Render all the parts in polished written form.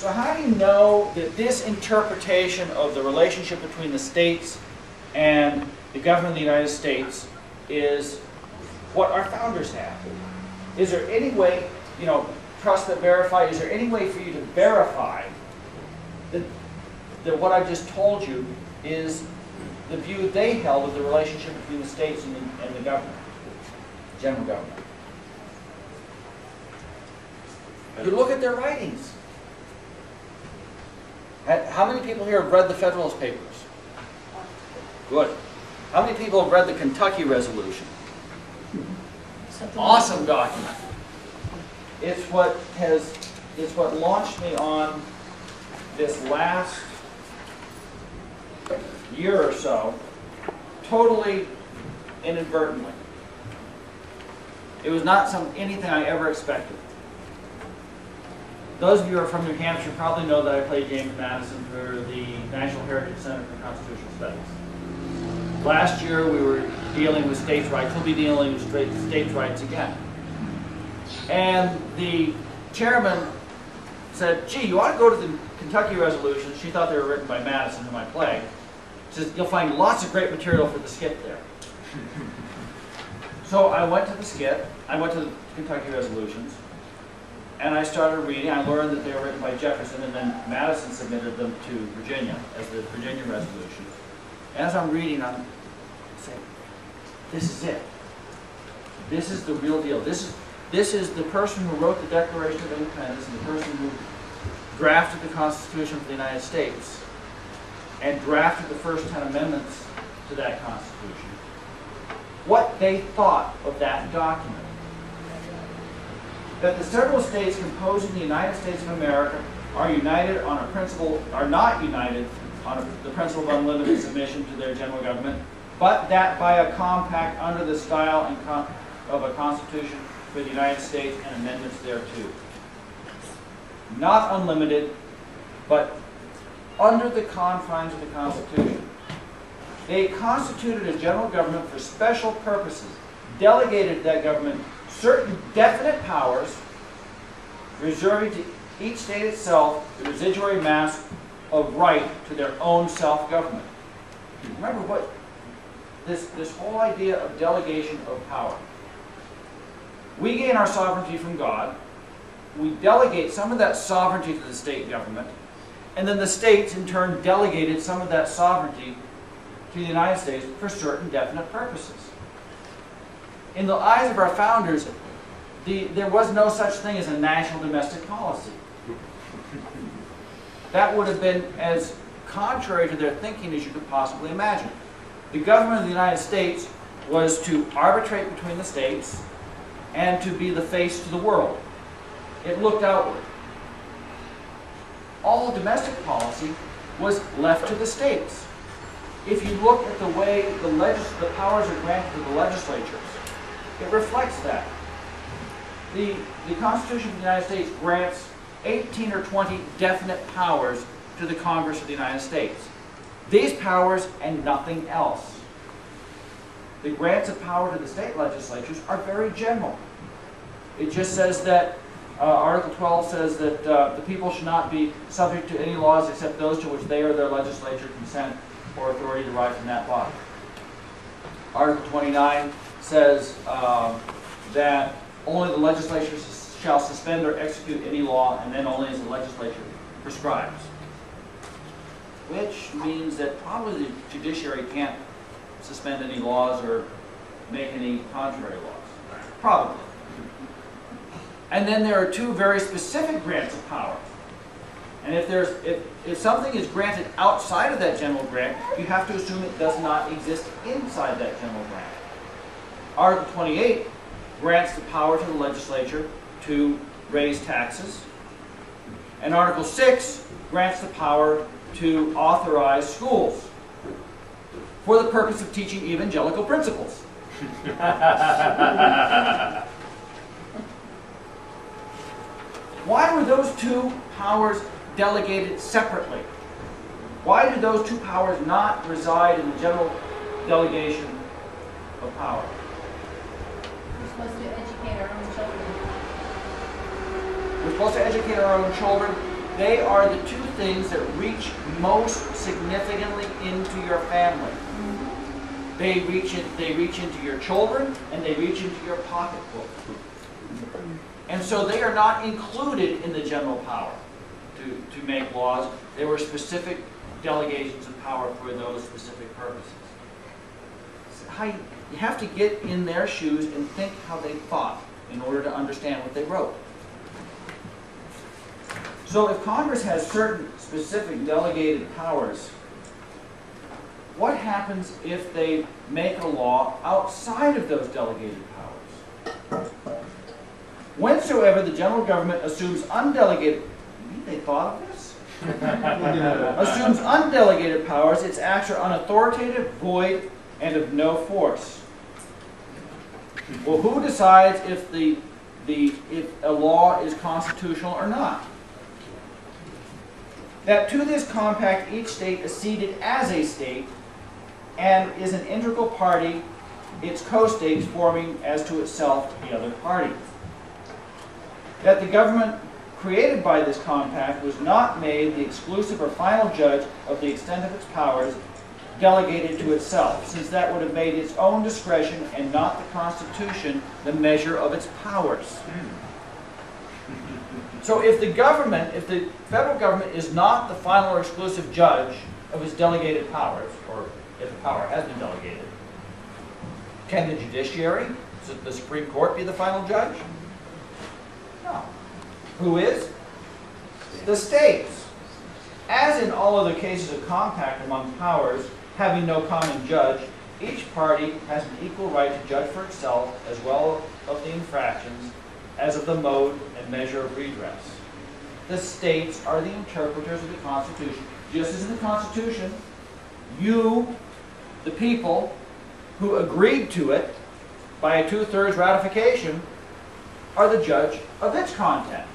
So how do you know that this interpretation of the relationship between the states and the government of the United States is what our founders have? Is there any way, you know, trust but verify, is there any way for you to verify that what I just told you is the view they held of the relationship between the states and the government, general government? You look at their writings. How many people here have read the Federalist Papers? Good. How many people have read the Kentucky Resolution? Awesome document. It's what launched me on this last year or so, totally inadvertently. It was not anything I ever expected. Those of you who are from New Hampshire probably know that I played James Madison for the National Heritage Center for Constitutional Studies. Last year we were dealing with states' rights. We'll be dealing with states' rights again. And the chairman said, gee, you ought to go to the Kentucky resolutions. She thought they were written by Madison, whom I played. She says, you'll find lots of great material for the skit there. So I went to the skit. I went to the Kentucky resolutions. And I started reading. I learned that they were written by Jefferson, and then Madison submitted them to Virginia as the Virginia resolutions. As I'm reading, I'm saying, this is it. This is the real deal. This is the person who wrote the Declaration of Independence and the person who drafted the Constitution for the United States and drafted the first 10 amendments to that Constitution. What they thought of that document. That the several states composing the United States of America are united on a principle, are not united on the principle of unlimited submission to their general government, but that by a compact under the style of a Constitution for the United States and amendments thereto. Not unlimited, but under the confines of the Constitution. They constituted a general government for special purposes, delegated that government certain definite powers, reserving to each state itself the residuary mass of right to their own self-government. Remember what this whole idea of delegation of power. We gain our sovereignty from God. We delegate some of that sovereignty to the state government, and then the states in turn delegated some of that sovereignty to the United States for certain definite purposes. In the eyes of our founders, there was no such thing as a national domestic policy. That would have been as contrary to their thinking as you could possibly imagine. The government of the United States was to arbitrate between the states and to be the face to the world. It looked outward. All domestic policy was left to the states. If you look at the way the powers are granted to the legislatures, it reflects that. The Constitution of the United States grants 18 or 20 definite powers to the Congress of the United States. These powers and nothing else. The grants of power to the state legislatures are very general. It just says that, Article 12 says that the people should not be subject to any laws except those to which they or their legislature consent or authority derived from that body. Article 29 says that only the legislature shall suspend or execute any law, and then only as the legislature prescribes. Which means that probably the judiciary can't suspend any laws or make any contrary laws. Probably. And then there are two very specific grants of power. And if something is granted outside of that general grant, you have to assume it does not exist inside that general grant. Article 28 grants the power to the legislature to raise taxes. And Article 6 grants the power to authorize schools for the purpose of teaching evangelical principles. Why were those two powers delegated separately? Why do those two powers not reside in the general delegation of power? We're supposed to educate our own children. We're supposed to educate our own children. They are the two things that reach most significantly into your family. They reach into your children, and they reach into your pocketbook. And so they are not included in the general power to make laws. There were specific delegations of power for those specific purposes. You have to get in their shoes and think how they thought in order to understand what they wrote. So if Congress has certain specific delegated powers, what happens if they make a law outside of those delegated powers? Whensoever the general government assumes undelegated, they thought of this? Assumes undelegated powers, its acts are unauthoritative, void, and of no force. Well, who decides if if a law is constitutional or not? That to this compact each state acceded as a state and is an integral party, its co-states forming as to itself the other party. That the government created by this compact was not made the exclusive or final judge of the extent of its powers delegated to itself, since that would have made its own discretion and not the Constitution the measure of its powers. So if the federal government is not the final or exclusive judge of its delegated powers, or if the power has been delegated, can the judiciary, the Supreme Court, be the final judge? No. Who is? The states. As in all other cases of compact among powers, having no common judge, each party has an equal right to judge for itself as well of the infractions as of the mode and measure of redress. The states are the interpreters of the Constitution. Just as in the Constitution, you, the people, who agreed to it by a 2/3 ratification, are the judge of its content,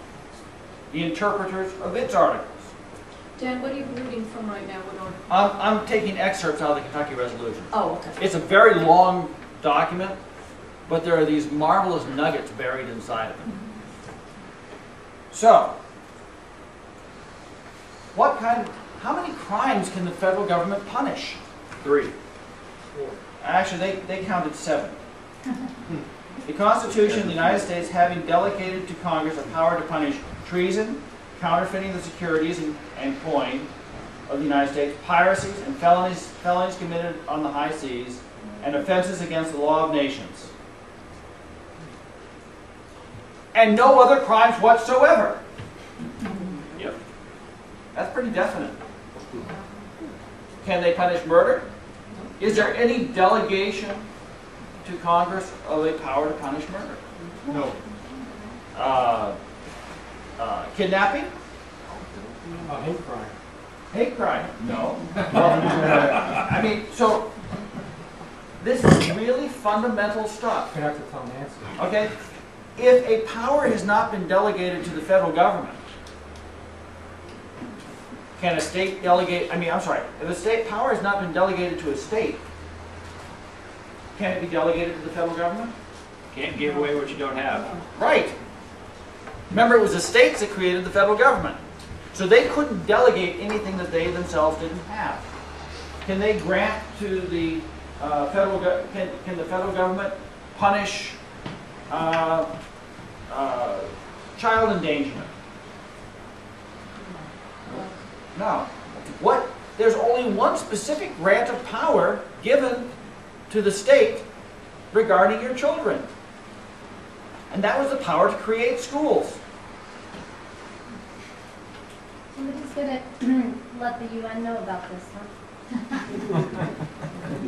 the interpreters of its articles. Dan, what are you reading from right now? What article? I'm taking excerpts out of the Kentucky Resolution. Oh, okay. It's a very long document, but there are these marvelous nuggets buried inside of it. So, how many crimes can the federal government punish? 3. 4. Actually, they counted 7. The Constitution of the United States having delegated to Congress a power to punish treason, counterfeiting the securities and coin of the United States, piracies and felonies committed on the high seas, and offenses against the law of nations. And no other crimes whatsoever. Yep. That's pretty definite. Can they punish murder? Is there any delegation to Congress of a power to punish murder? No. Kidnapping? Hate crime. Hate crime? No. I mean, so this is really fundamental stuff. You have to tell Nancy. Okay? If a power has not been delegated to the federal government, can a state delegate, if a state power has not been delegated to a state, can it be delegated to the federal government? Can't give away what you don't have. Right. Remember, it was the states that created the federal government. So they couldn't delegate anything that they themselves didn't have. Can they grant to the federal government, can the federal government punish child endangerment? No. There's only one specific grant of power given to the state regarding your children. And that was the power to create schools. Somebody's going to let the UN know about this, huh?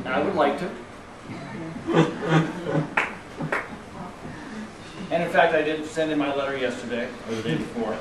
I would like to. And in fact, I did send in my letter yesterday, or the day before.